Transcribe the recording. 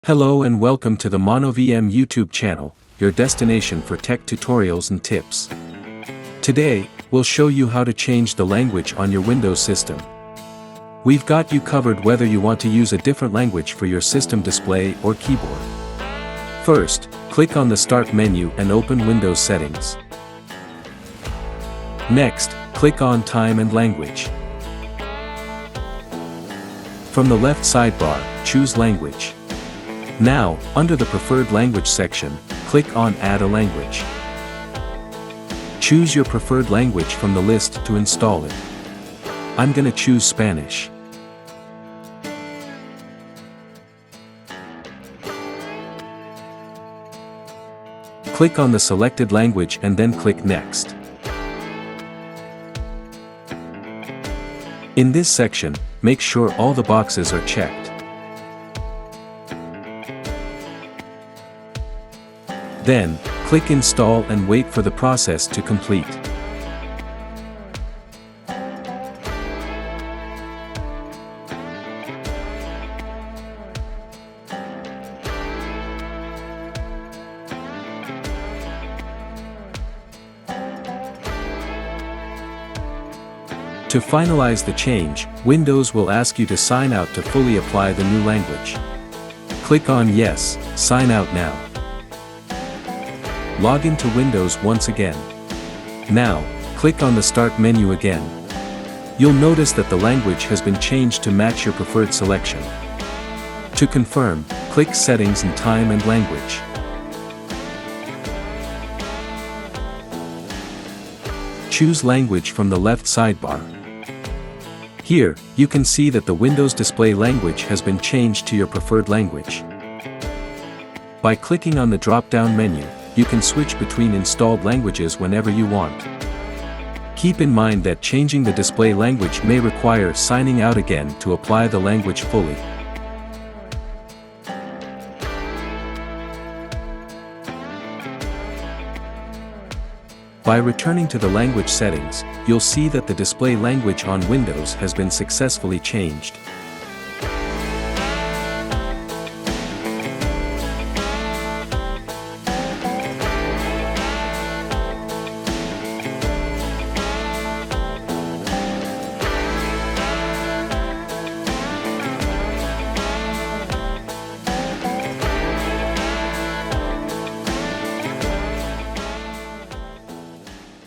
Hello and welcome to the MonoVM YouTube channel, your destination for tech tutorials and tips. Today, we'll show you how to change the language on your Windows system. We've got you covered whether you want to use a different language for your system display or keyboard. First, click on the Start menu and open Windows Settings. Next, click on Time and Language. From the left sidebar, choose Language. Now, under the Preferred Language section, click on Add a Language. Choose your preferred language from the list to install it. I'm gonna choose Spanish. Click on the selected language and then click Next. In this section, make sure all the boxes are checked. Then, click Install and wait for the process to complete. To finalize the change, Windows will ask you to sign out to fully apply the new language. Click on Yes, Sign Out Now. Log into Windows once again. Now, click on the Start menu again. You'll notice that the language has been changed to match your preferred selection. To confirm, click Settings and Time and Language. Choose Language from the left sidebar. Here, you can see that the Windows display language has been changed to your preferred language. By clicking on the drop-down menu, you can switch between installed languages whenever you want. Keep in mind that changing the display language may require signing out again to apply the language fully. By returning to the language settings, you'll see that the display language on Windows has been successfully changed.